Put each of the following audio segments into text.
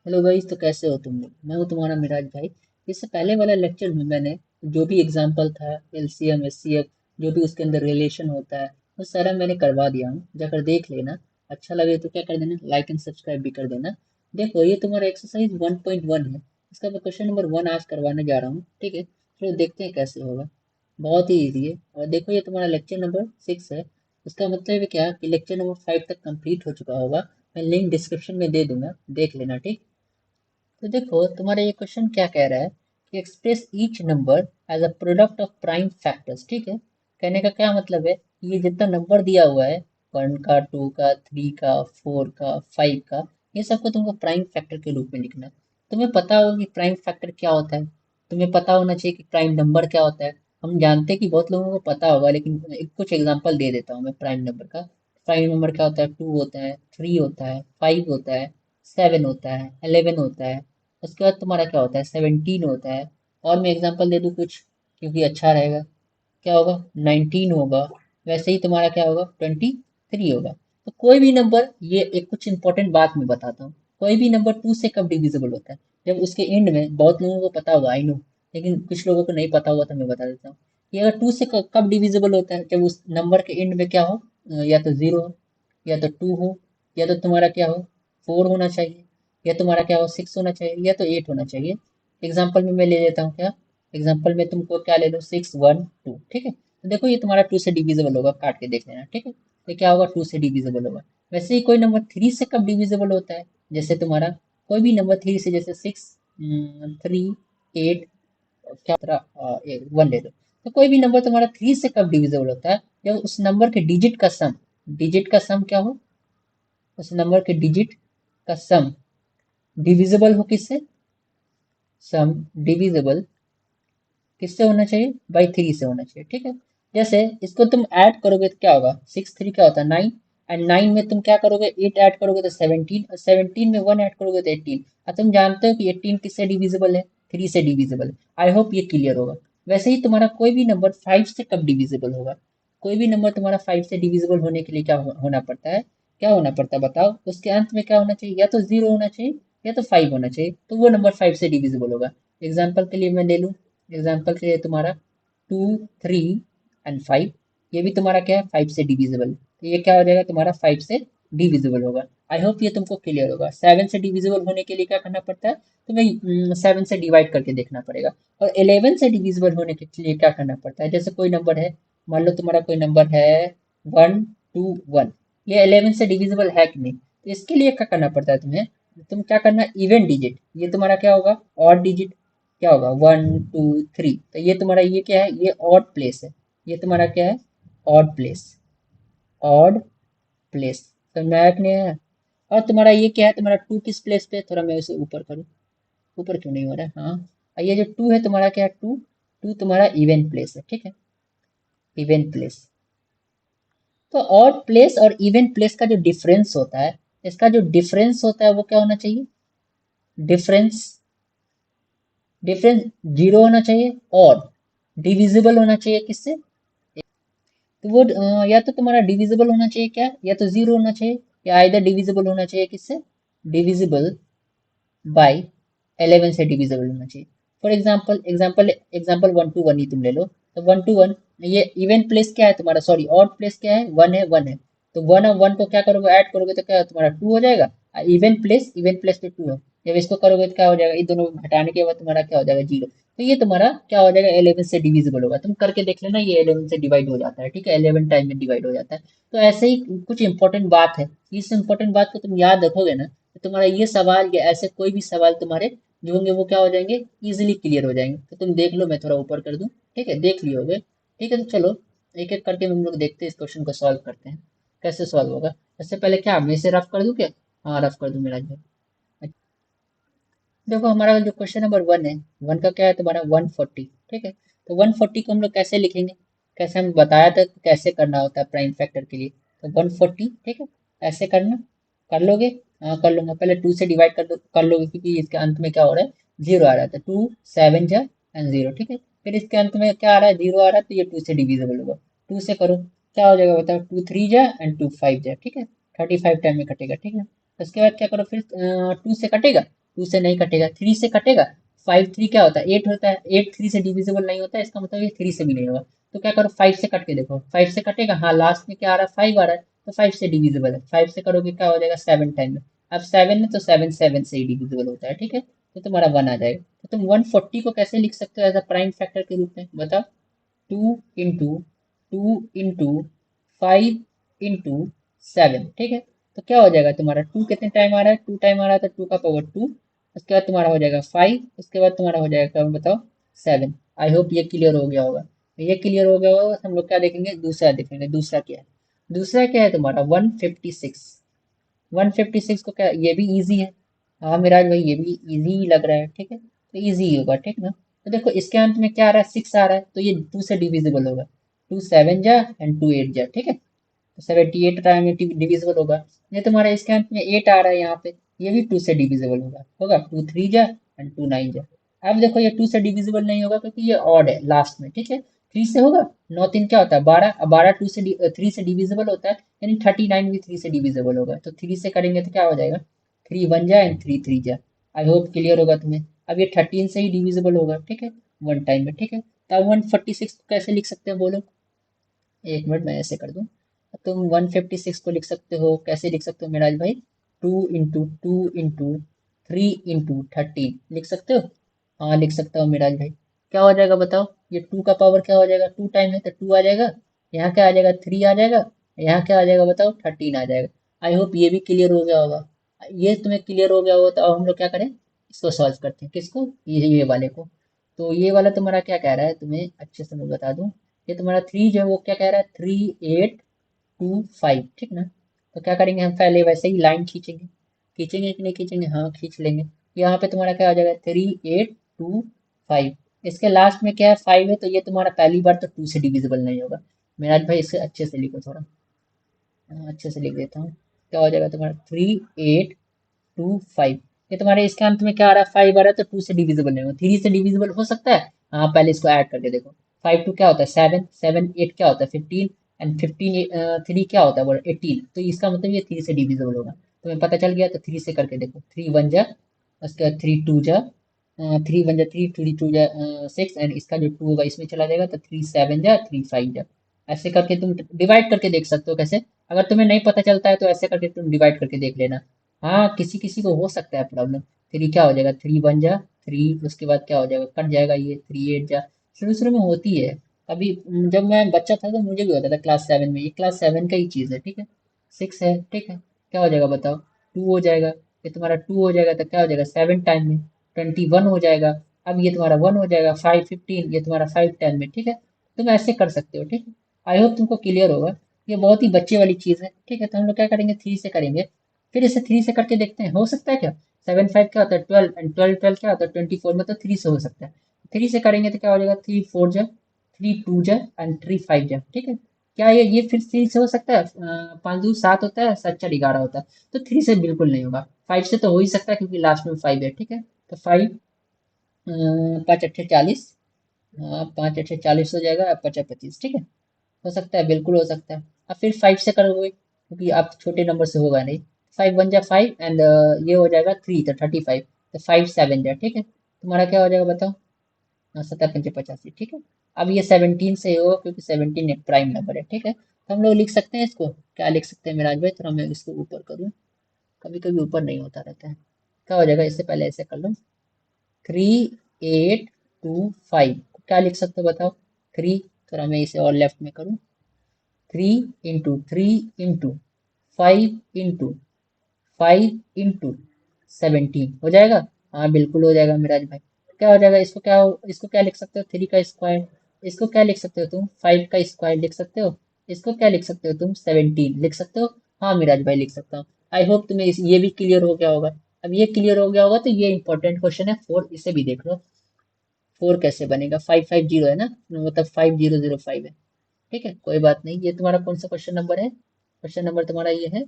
Hello guys, तो कैसे हो तुम लोग। मैं हूं तुम्हारा मिराज भाई। इससे पहले वाला लेक्चर में मैंने जो भी एग्जांपल था, एलसीएम एचसीएफ, जो भी उसके अंदर रिलेशन होता है, वो सारा मैंने करवा दिया हूँ। जाकर देख लेना। अच्छा लगे तो क्या कर देना, लाइक एंड सब्सक्राइब भी कर देना। देखो, ये तुम्हारा एक्सरसाइज 1.1 है। इसका मैं क्वेश्चन नंबर 1 आज करवाने जा रहा हूँ। ठीक है, फिर देखते हैं कैसे होगा। बहुत ही ईजी है। और देखो, ये तुम्हारा लेक्चर नंबर 6 है। इसका मतलब है क्या कि लेक्चर नंबर 5 तक कंप्लीट हो चुका होगा। मैं लिंक डिस्क्रिप्शन में दे दूंगा, देख लेना। ठीक। तो देखो, तुम्हारा ये क्वेश्चन क्या कह रहा है कि express each number as a product of prime factors. ठीक है, कहने का क्या मतलब है, ये जितना नंबर दिया हुआ है, 1 का, 2 का, 3 का, 4 का, 5 का, ये सबको तुमको प्राइम फैक्टर के रूप में लिखना है। तुम्हें पता होगा कि प्राइम फैक्टर क्या होता है। तुम्हें पता होना चाहिए कि प्राइम नंबर क्या होता है। हम जानते हैं कि बहुत लोगों को पता होगा, लेकिन कुछ एग्जांपल दे देता हूँ मैं प्राइम नंबर का। प्राइम नंबर क्या होता है, 2 होता है, 3 होता है, 5 होता है, 7 होता है, 11 होता है। उसके बाद तुम्हारा क्या होता है, 17 होता है। और मैं एग्जांपल दे दूँ कुछ, क्योंकि अच्छा रहेगा। क्या होगा, 19 होगा। वैसे ही तुम्हारा क्या होगा, 23 होगा। तो कोई भी नंबर, ये एक कुछ इंपॉर्टेंट बात मैं बताता हूँ। कोई भी नंबर 2 से कब डिविजिबल होता है, जब उसके एंड में, बहुत लोगों को पता होगा आई नो, लेकिन कुछ लोगों को नहीं पता होगा, तो मैं बता देता हूँ। ये अगर 2 से कब डिविजिबल होता है, जब उस नंबर के एंड में क्या हो, या तो 0 हो, या तो 2 हो, या तो तुम्हारा क्या हो, 4 होना चाहिए, या तुम्हारा क्या हो, 6 होना चाहिए, या तो 8 होना चाहिए। एग्जाम्पल में मैं ले लेता हूँ क्या, एग्जाम्पल में तुमको क्या ले लो, 6, 1, 2। ठीक है, तो देखो ये तुम्हारा 2 से डिविजिबल होगा, काट के देख लेना। ठीक है, तो क्या होगा, 2 से डिविजिबल होगा। वैसे ही कोई नंबर 3 से कब डिविजिबल होता है, जैसे तुम्हारा कोई भी नंबर 3 से, जैसे 6, 3, 8, क्या 1 ले लो। तो कोई भी नंबर तुम्हारा 3 से कब डिविजिबल होता है, जब उस नंबर के डिजिट का सम क्या हो, उस नंबर के डिजिट का सम डिविजिबल हो किससे, सम डिविजिबल किससे होना चाहिए, बाई 3 से होना चाहिए। ठीक है, जैसे इसको तुम ऐड करोगे तो क्या होगा, 6 3 क्या होता है, 9। एंड 9 में तुम क्या करोगे, 8 ऐड करोगे तो 17, और 17 में 1 ऐड करोगे तो 18। और तुम जानते हो कि 18 किससे डिविजिबल है, 3 से डिविजिबल है। आई होप ये क्लियर होगा। वैसे ही तुम्हारा कोई भी नंबर 5 से कब डिविजिबल होगा, कोई भी नंबर तुम्हारा 5 से डिविजिबल होने के लिए क्या होना पड़ता है, क्या होना पड़ता है बताओ, उसके अंत में क्या होना चाहिए, या तो 0 होना चाहिए, या तो 5 होना चाहिए, तो वो नंबर 5 से डिविजिबल होगा। एग्जाम्पल के लिए मैं ले लूँ, एग्जाम्पल के लिए तुम्हारा 2, 3 एंड 5, ये भी तुम्हारा क्या है, 5 से डिविजिबल। तो ये क्या हो जाएगा, तुम्हारा 5 से डिविजिबल होगा। आई होप ये तुमको क्लियर होगा। 7 से डिविजिबल होने के लिए क्या करना पड़ता है, तुम्हें 7 से डिवाइड करके देखना पड़ेगा। और 11 से डिविजिबल होने के लिए क्या करना पड़ता है, जैसे कोई नंबर है, मान लो तुम्हारा कोई नंबर है 1, 2, 1, ये 11 से डिविजिबल है कि नहीं, तो इसके लिए क्या करना पड़ता है तुम्हें, तुम क्या करना, इवन डिजिट, ये तुम्हारा क्या होगा, ऑड डिजिट। क्या होगा, 1, 2, 3, तो ये तुम्हारा ये क्या है, ये ऑड प्लेस है। ये तुम्हारा क्या है, ऑड प्लेस, ऑड प्लेस। समझ में आया कि नहीं आया। और तुम्हारा ये क्या है, तुम्हारा 2 किस प्लेस पे है? थोड़ा मैं इसे ऊपर करूँ, ऊपर क्यों नहीं हो रहा है, हाँ। और ये जो 2 है तुम्हारा क्या है, 2 तुम्हारा इवन प्लेस है। ठीक है, इवन प्लेस। तो ऑड प्लेस और इवन प्लेस का जो डिफरेंस होता है, इसका जो डिफरेंस होता है वो क्या होना चाहिए, डिफरेंस, डिफरेंस 0 होना चाहिए, और डिविजिबल होना चाहिए किससे, तो वो या तो तुम्हारा डिविजिबल होना चाहिए क्या, या तो 0 होना चाहिए, या इधर डिविजिबल होना चाहिए किससे, डिविजिबल बाय 11 से डिविजिबल होना चाहिए। फॉर एग्जाम्पल 1 to 1 ही तुम ले लो। तो 1 to 1, ये इवन प्लेस क्या है तुम्हारा, सॉरी ऑड प्लेस क्या है, 1 है। तो 1 और 1 को क्या करोगे, ऐड करोगे तो क्या तुम्हारा 2 हो जाएगा। इवन प्लेस पे 2 है, जब इसको करोगे तो क्या हो जाएगा, इन दोनों को घटाने के बाद तुम्हारा क्या हो जाएगा, 0। तो ये तुम्हारा क्या हो जाएगा, 11 से डिविजिबल होगा। तुम करके देख लेना, ये 11 से डिवाइड हो जाता है। ठीक है, 11 टाइम में डिवाइड हो जाता है। तो ऐसे ही कुछ इंपॉर्टेंट बात है, इस इंपॉर्टेंट बात को तुम याद रखोगे ना, तो तुम्हारा ये सवाल या ऐसे कोई भी सवाल तुम्हारे जो होंगे वो क्या हो जाएंगे, इजीली क्लियर हो जाएंगे। तो तुम देख लो, मैं थोड़ा ऊपर कर दूं। ठीक है, देख लियोगे। ठीक है, तो चलो एक एक करके हम लोग देखते हैं, इस क्वेश्चन को सॉल्व करते हैं, कैसे सॉल्व होगा। इससे पहले क्या मैं इसे रफ कर दूं क्या, हाँ रफ कर दूं मेरा जो। देखो, हमारा जो क्वेश्चन नंबर 1 है, 1 का क्या है तुम्हारा, 140। ठीक है, तो 140 को हम लोग कैसे लिखेंगे, कैसे हम बताया था कि कैसे करना होता है प्राइम फैक्टर के लिए। तो 140, ठीक है, ऐसे करना, कर लोगे, हाँ कर लूंगा। पहले 2 से डिवाइड कर लोगे, क्योंकि इसके अंत में क्या हो रहा है, 0 आ रहा था, 2 7 जा एंड 0। ठीक है, फिर इसके अंत में क्या आ रहा है, 0 आ रहा है, तो ये 2 से डिविजिबल होगा। 2 से करो, क्या हो जाएगा बताओ, 2 3 जा एंड 2 5 जा। ठीक है, 35 टाइम में कटेगा। ठीक है, उसके बाद क्या करो, फिर 2 से कटेगा, 2 से नहीं कटेगा, 3 से कटेगा। 5 3 क्या होता है, 8 होता है, 8 3 से डिविजिबल नहीं होता है, इसका मतलब ये 3 से भी नहीं होगा। तो क्या करो, 5 से कट के देखो, 5 से कटेगा, हाँ लास्ट में क्या आ रहा है, 5 आ रहा है, तो 5 से डिविजिबल है, 5 से करोगे क्या हो जाएगा, 7 टाइम में। अब 7 में तो 7 7 से ही डिविजिबल होता है, ठीक है, तो तुम्हारा 1 आ जाएगा। तो तुम 140 को कैसे लिख सकते हो एज अ प्राइम फैक्टर के रूप में, बताओ। 2 इंटू 5 इंटू 7, ठीक है। तो क्या हो जाएगा तुम्हारा, 2 कितने टाइम आ रहा है, 2 टाइम आ रहा है, तो 2 का पावर 2, उसके बाद तुम्हारा हो जाएगा 5, उसके बाद तुम्हारा हो जाएगा क्या बताओ, 7। आई होप ये क्लियर हो गया होगा। ये क्लियर हो गया होगा, हम लोग क्या देखेंगे, दूसरा देखेंगे। दूसरा क्या है, दूसरा क्या है तुम्हारा 156। 156 को क्या, ये भी इजी है। हाँ मिराज भाई ये भी इजी लग रहा है, ठीक है, तो इजी ही होगा, ठीक ना। तो देखो इसके अंत में क्या आ रहा है, 6 आ रहा है, तो ये 2 से डिविजिबल होगा। 2 7 जा एंड 2 8 जा, ठीक है, तो 78 टाइम में डिविजिबल होगा। ये तुम्हारा इसके अंत में 8 आ रहा है यहाँ पे, ये भी 2 से डिविजिबल होगा, होगा 2 3 जा एंड 2 9 जा। अब देखो ये 2 से डिविजिबल नहीं होगा क्योंकि ये ऑड है लास्ट में, ठीक है। 3 से होगा, 9 3 क्या होता है 12, अब 12 2 से 3 से डिविजिबल होता है, यानी 39 भी 3 से डिविजिबल होगा, तो 3 से करेंगे तो क्या हो जाएगा, 3 1 जा एंड 3 3 जा। आई होप क्लियर होगा तुम्हें। अब ये 13 से ही डिविजिबल होगा, ठीक है, 1 टाइम में, ठीक है। तो अब 146 को कैसे लिख सकते हो बोलो, एक मिनट मैं ऐसे कर दूं। तुम 156 को लिख सकते हो, कैसे लिख सकते हो मिराज भाई, 2 इंटू 3 इंटू 13 लिख सकते हो। हाँ लिख सकता हूँ मिराज भाई। क्या हो जाएगा बताओ, ये 2 का पावर क्या हो जाएगा, 2 टाइम है तो 2 आ जाएगा, यहाँ क्या आ जाएगा, 3 आ जाएगा, यहाँ क्या आ जाएगा बताओ, 13 आ जाएगा। आई होप ये भी क्लियर हो गया होगा। ये तुम्हें क्लियर हो गया होगा, तो अब हम लोग क्या करें, इसको सॉल्व करते हैं, किसको, ये वाले को। तो ये वाला तुम्हारा क्या कह रहा है, तुम्हें अच्छे से मैं बता दूं। ये तुम्हारा 3 जो है वो क्या कह रहा है, 3825, ठीक ना। तो क्या करेंगे हम, पहले वैसे ही लाइन खींचेंगे, खींचेंगे कि नहीं खींचेंगे, हाँ खींच लेंगे। यहाँ पे तुम्हारा क्या हो जाएगा, 3825। इसके लास्ट में क्या है, 5 है, तो ये तुम्हारा पहली बार तो 2 से डिविजिबल नहीं होगा। मेराज भाई इसे अच्छे से लिखो थोड़ा, हाँ, अच्छे से लिख देता हूँ। क्या हो जाएगा तुम्हारा, 3825। ये तुम्हारे इसके अंत में क्या आ रहा है, 5 आ रहा है, तो 2 से डिविजिबल नहीं होगा, 3 से डिविजिबल हो सकता है। हाँ पहले इसको ऐड करके देखो, 5 2 क्या होता है 7, 7 8 क्या होता है 15, एंड 15 3 क्या होता है वो 18, तो इसका मतलब ये 3 से डिविजिबल होगा। तुम्हें पता चल गया, तो 3 से करके देखो, 3 1 जा, उसके बाद 3 2 जा, 3 1 जा 3, 3 2 जा 6, एंड इसका जो 2 होगा इसमें चला जाएगा, तो 3 7 जा 3 5 जा। ऐसे करके तुम डिवाइड करके देख सकते हो कैसे। अगर तुम्हें नहीं पता चलता है तो ऐसे करके तुम डिवाइड करके देख लेना। हाँ किसी किसी को हो सकता है प्रॉब्लम। 3 क्या हो जाएगा, 3 1 जा 3, उसके बाद क्या हो जाएगा, कट जाएगा ये, 3 8 जा। शुरू शुरू में होती है। अभी जब मैं बच्चा था तो मुझे भी होता था क्लास 7 में, ये क्लास 7 का ही चीज़ है, ठीक है। 6 है, ठीक है, क्या हो जाएगा बताओ, 2 हो जाएगा। ये तुम्हारा 2 हो जाएगा तो क्या हो जाएगा, 7 टाइम में 21 हो जाएगा। अब ये तुम्हारा 1 हो जाएगा, 5 15, ये तुम्हारा 5 10 में, ठीक है। तुम ऐसे कर सकते हो, ठीक है। आई होप तुमको क्लियर होगा। ये बहुत ही बच्चे वाली चीज़ है, ठीक है। तो हम लोग क्या करेंगे, 3 से करेंगे, फिर इसे 3 से करके देखते हैं, हो सकता है क्या। 7 5 क्या होता है 12, एंड 12 12 क्या होता है 24, मतलब 3 से हो सकता है। 3 से करेंगे तो क्या हो जाएगा, 3 4 जा, 3 2 जा एंड 3 5 जा, ठीक है। क्या ये फिर 3 से हो सकता है, 5 2 7 होता है, 7 4 11 होता है, तो 3 से बिल्कुल नहीं होगा। 5 से तो हो ही सकता है क्योंकि लास्ट में 5 है, ठीक है। तो 5 5 8 40, 5 8 40 हो जाएगा, 5 25, ठीक है। हो सकता है, बिल्कुल हो सकता है। अब फिर 5 से करोगे क्योंकि आप छोटे नंबर से होगा नहीं। 5 1 जा 5, एंड ये हो जाएगा 3, तो 35, तो 5 7 जा, ठीक है। तुम्हारा क्या हो जाएगा बताओ, 7 5 85, ठीक है। अब ये 17 से होगा क्योंकि 17 एक प्राइम नंबर है, ठीक है। तो हम लोग लिख सकते हैं इसको, क्या लिख सकते हैं मिराज भाई, थोड़ा मैं इसको ऊपर करूँ, कभी कभी ऊपर नहीं होता रहता है। क्या हो जाएगा, इससे पहले ऐसे कर लो, 3825, क्या लिख सकते हो बताओ, 3, थोड़ा मैं इसे और लेफ्ट में करूँ, 3 इंटू 3 इंटू 5 इंटू 17 हो जाएगा। हाँ बिल्कुल हो जाएगा मिराज भाई। क्या हो जाएगा, इसको क्या लिख सकते हो, 3 का स्क्वायर। इसको क्या लिख सकते हो तुम, 5 का स्क्वायर लिख सकते हो। इसको क्या लिख सकते हो तुम, 17 लिख सकते हो। हाँ मिराज भाई लिख सकता हूँ। आई होप तुम्हें ये भी क्लियर हो गया होगा। अब ये क्लियर हो गया होगा तो ये इंपॉर्टेंट क्वेश्चन है 4, इसे भी देख लो। 4 कैसे बनेगा, 550 है ना, मतलब 5005 है, ठीक है। कोई बात नहीं, ये तुम्हारा कौन सा क्वेश्चन नंबर है, क्वेश्चन नंबर तुम्हारा ये है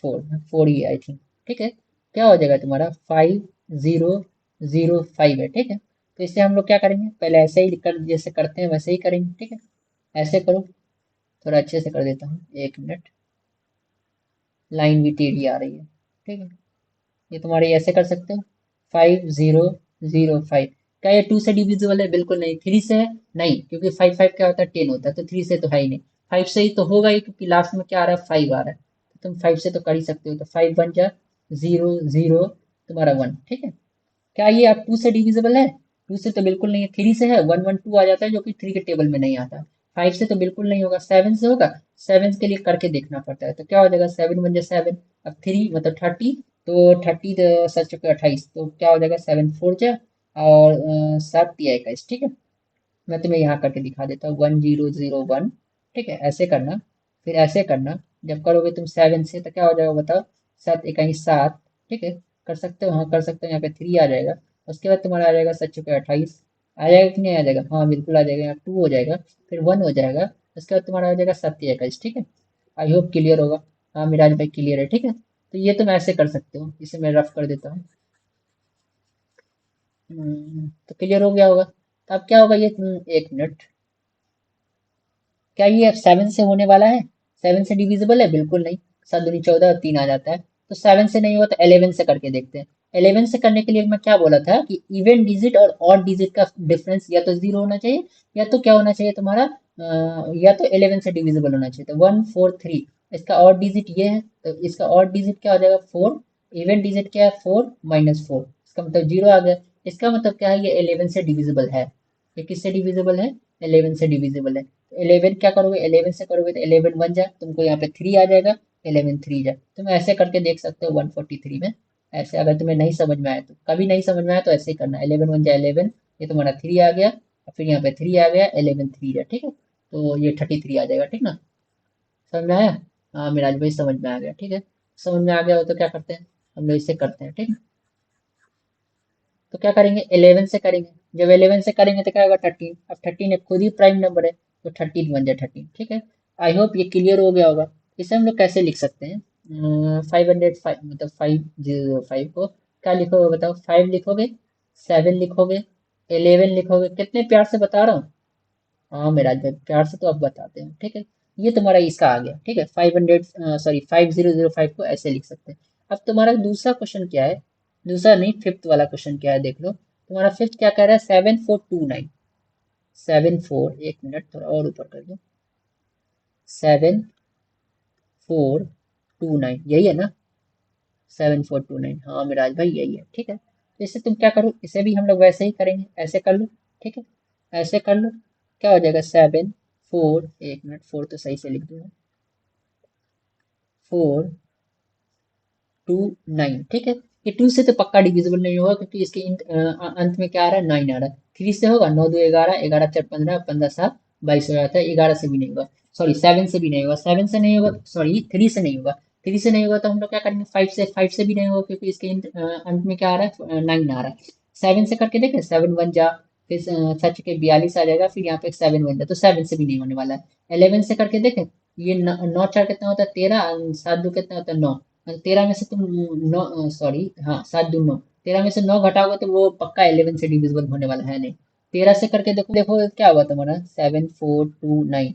4, 4 ही आई थिंक, ठीक है। क्या हो जाएगा तुम्हारा, 5005 है, ठीक है। तो इससे हम लोग क्या करेंगे, पहले ऐसे ही कर, जैसे करते हैं वैसे ही करेंगे, ठीक है। ऐसे करो, थोड़ा अच्छे से कर देता हूँ, एक मिनट, लाइन भी टेढ़ी आ रही है, ठीक है। ये तुम्हारे ऐसे कर सकते हो, 5005। क्या ये 2 से डिविजिबल है? बिल्कुल नहीं। 3 से है? नहीं, क्योंकि 5 5 क्या होता है? 10 होता है, तो 3 से तो है ही नहीं। 5 से ही तो होगा ही, क्योंकि लास्ट में क्या आ रहा है? 5 आ रहा है, तो तुम 5 से तो कर ही सकते हो। तो 5 बन जा 0 0 तुम्हारा 1। ठीक है। क्या ये आप 2 से डिविजिबल है? 2 से तो बिल्कुल नहीं है। 3 से है? 1 1 2 आ जाता है, जो कि 3 के टेबल में नहीं आता। 5 से तो बिल्कुल नहीं होगा। 7 से होगा? 7 के लिए करके देखना पड़ता है। तो क्या हो जाएगा? 7 बन जाए 7। अब 3 मतलब 30, तो 30 सच चुके 28, तो क्या हो जाएगा? 7 4 जा, और 7 तिया 21। ठीक है। मैं तुम्हें यहाँ करके दिखा देता हूँ, 1001। ठीक है, ऐसे करना, फिर ऐसे करना। जब करोगे तुम 7 से, तो क्या हो जाएगा बताओ? 7 इकाई 7। ठीक है, कर सकते हो? हाँ कर सकते हो। यहाँ पे 3 आ जाएगा। उसके बाद तुम्हारा आ जाएगा सच चुका 28। आ जाएगा कि नहीं आ जाएगा? हाँ बिल्कुल आ जाएगा। यहाँ 2 हो जाएगा, फिर 1 हो जाएगा। उसके बाद तुम्हारा आ जाएगा 7 21। ठीक है। आई होप क्लियर होगा। हाँ मिराज भाई क्लियर है। ठीक है, तो ये तुम ऐसे कर सकते हो। इसे मैं रफ कर देता हूँ। तो क्लियर हो गया होगा। तो अब क्या होगा ये, 1 मिनट। क्या ये अब 7 से होने वाला है? 7 से डिविजिबल है? बिल्कुल नहीं। 7 दूनी 14 और 3 आ जाता है। तो 7 से नहीं हुआ तो 11 से करके देखते हैं। 11 से करने के लिए मैं क्या बोला था कि इवन डिजिट और ऑड डिजिट का डिफरेंस या तो 0 होना चाहिए, या तो क्या होना चाहिए तुम्हारा, या तो 11 से डिविजिबल होना चाहिए। तो 1 4 3, इसका ऑड डिजिट ये है, तो इसका ऑड डिजिट क्या हो जाएगा? 4। इवन डिजिट क्या है? 4 - 4, इसका मतलब 0 आ गया। इसका मतलब क्या है? ये 11 से डिविजिबल है। ये किससे डिविजिबल है? 11 से डिविजिबल है। 11 क्या करोगे? 11 से करोगे तो 11 बन जाए, तुमको यहाँ पे 3 आ जाएगा। 11 3 जाए, तुम ऐसे करके देख सकते हो 143 में। ऐसे अगर तुम्हें नहीं समझ में आया, तो कभी नहीं समझ में आया तो ऐसे ही करना। 11 बन जाए 11, ये तुम्हारा 3 आ गया, और फिर यहाँ पे 3 आ गया, 11 3 जाए। ठीक है, तो ये 33 आ जाएगा। ठीक ना? समझ में आया? हाँ मिराज भाई समझ में आ गया। ठीक है, समझ में आ गया हो तो क्या करते हैं, हम लोग इसे करते हैं। ठीक है, तो क्या करेंगे? 11 से करेंगे। जब 11 से करेंगे तो क्या होगा? 13। अब 13 एक खुद ही प्राइम नंबर है, तो 13 बन जाए 13। ठीक है, आई होप ये क्लियर हो गया होगा। इसे हम लोग कैसे लिख सकते हैं? 505 मतलब 505 को क्या लिखोगे बताओ? 5 लिखोगे, 7 लिखोगे, 11 लिखोगे। कितने प्यार से बता रहा हूँ। हाँ मेराज भाई प्यार से तो अब बताते हैं। ठीक है, ये तुम्हारा इसका आ गया। ठीक है, 500 सॉरी 5005 को ऐसे लिख सकते हैं। अब तुम्हारा दूसरा क्वेश्चन क्या है? दूसरा नहीं, फिफ्थ वाला क्वेश्चन क्या है देख लो। तुम्हारा फिफ्थ क्या कह रहा है? 7429। 74, 1 मिनट थोड़ा और ऊपर कर दो। 7429 यही है ना? 7429, हाँ मिराज भाई यही है। ठीक है, तो इसे तुम क्या करो, इसे भी हम लोग वैसे ही करेंगे। ऐसे कर लो। ठीक है, ऐसे कर लो। क्या हो जाएगा? 7 4, 1 मिनट, 4 तो सही से लिख दूंगा। 4 2 9। ठीक है, ये 2 से तो पक्का डिविजिबल नहीं होगा, क्योंकि इसके अंत में क्या आ रहा है? 9 आ रहा है। 3 से होगा? 9 2 11, 11 4 15, 15 7 22 हो जाता है। 11 से भी नहीं होगा, सॉरी 7 से भी नहीं होगा। 7 से नहीं होगा, सॉरी 3 से नहीं होगा। 3 से नहीं होगा तो हम लोग क्या करेंगे? 5 से भी नहीं होगा, क्योंकि इसके अंत में क्या आ रहा है? 9 आ रहा है। 7 से करके देखें, 7 बन जा, फिर सच के 42 आ जाएगा, फिर यहाँ पे 7 बन जाए, तो 7 से भी नहीं होने वाला है। 11 से करके देखें, ये 9 4 कितना होता है? 13, 7 2 कितना होता है? 9। 13 में से तुम 9, सॉरी हाँ 7 2 9, 13 में से 9 घटाओगे तो वो पक्का 11 से डिविजिबल होने वाला है नहीं। 13 से करके देखो, देखो क्या हुआ तुम्हारा? 7429।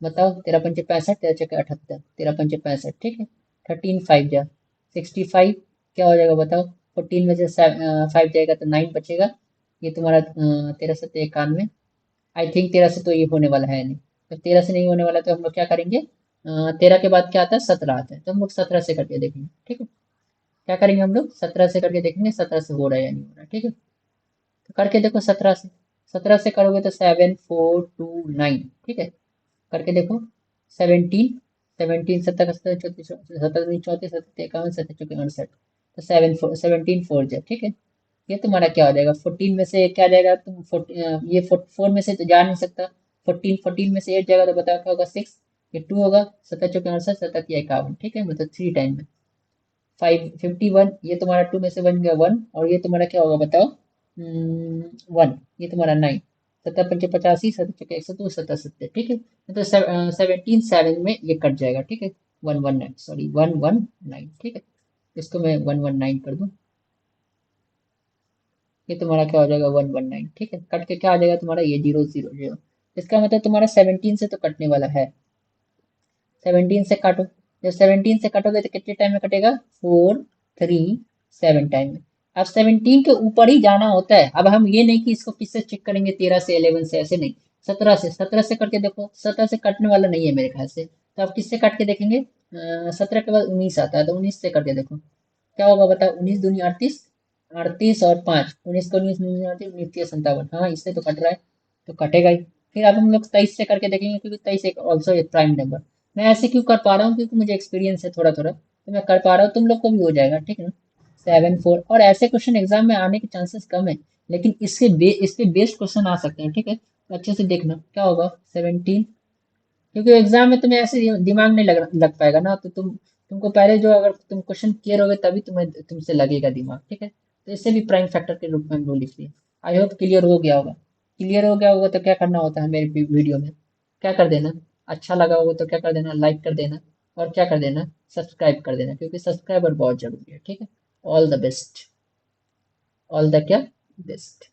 बताओ, 13 पंचे 65, 13 चौके 78, 13 पंचे 65। ठीक है, 13 5 जा 65। क्या हो जाएगा बताओ? 14 में से 5 जाएगा तो 9 बचेगा। ये तुम्हारा 13 7 91। आई थिंक 13 से तो ये होने वाला है नहीं। तो 13 से नहीं होने वाला, तो हम लोग क्या करेंगे? 13 के बाद क्या आता है? 17 आता है, तो हम लोग 17 से करके देखेंगे। ठीक है, क्या करेंगे हम लोग? 17 से करके देखेंगे, 17 से हो रहा है या नहीं हो रहा है। ठीक है, तो करके देखो 17 से। 17 से करोगे तो 7429। ठीक है, करके देखो। 17, 17 सत्तर सत्तर चौतीस, 17 चौतीस, 17 51, 17 चौके 68, तो 17 4 जाए। ठीक है, ये तुम्हारा क्या हो जाएगा? 14 में से क्या जाएगा? तुम ये 4 में से तो जा नहीं सकता। 14 में से 8 जाएगा, तो बताओ क्या होगा? 6। ये 2 होगा, 17 चौके 68, 17 51। ठीक है, मतलब 3 टाइम में 51। ये तुम्हारा 2 में से बन गया 1, और ये तुम्हारा क्या होगा बताओ? 1। ये तुम्हारा 9। 17 पंचे 85, 17 चौके 102, 17 70। ठीक है, तो 17 7 में ये कट जाएगा। ठीक है, 119, सॉरी 119। ठीक है, इसको मैं 119 कर दूं। ये तुम्हारा क्या हो जाएगा? 119। ठीक है, कट के क्या आ जाएगा तुम्हारा? ये 0 0 0। इसका मतलब तुम्हारा 17 से तो कटने वाला है। 17 से काटो। जब 17 से कटोगे तो कितने टाइम में कटेगा? 4 3 7 टाइम में। अब 17 के ऊपर ही जाना होता है। अब हम ये नहीं कि इसको किससे चेक करेंगे, 13 से 11 से, ऐसे नहीं। 17 से करके देखो, 17 से कटने वाला नहीं है मेरे ख्याल से, तो आप किससे काट के देखेंगे? 17 के बाद 19 आता है, तो 19 से करके देखो क्या होगा, बताओ। 19 दूनी 38, 38 और 5, 19 को 19 दूनी 38, 19 57, हाँ इससे तो कट रहा है, तो कटेगा ही। फिर अब हम लोग 23 से करके देखेंगे, क्योंकि 23 एक ऑल्सो एक प्राइम नंबर। मैं ऐसे क्यों कर पा रहा हूँ, क्योंकि मुझे एक्सपीरियंस है थोड़ा थोड़ा, तो मैं कर पा रहा हूँ, तुम लोग को भी हो जाएगा, ठीक है ना। 7 4, और ऐसे क्वेश्चन एग्जाम में आने के चांसेस कम है, लेकिन इस पे बेस्ड क्वेश्चन आ सकते हैं, ठीक है, तो अच्छे से देखना क्या होगा। 17, क्योंकि एग्जाम में तुम्हें ऐसे दिमाग नहीं लग पाएगा ना, तो तुमको पहले जो, अगर तुम क्वेश्चन क्लियर होगे तभी तुम्हें तुमसे लगेगा दिमाग, ठीक है, तो इससे भी प्राइम फैक्टर के रूप में हम लोग लिख लिए। आई होप क्लियर हो गया होगा। क्लियर हो गया होगा तो क्या करना होता है मेरे वीडियो में, क्या कर देना, अच्छा लगा होगा तो क्या कर देना, लाइक कर देना, और क्या कर देना, सब्सक्राइब कर देना, क्योंकि सब्सक्राइबर बहुत जरूरी है, ठीक है। All the best, all the क्या बेस्ट।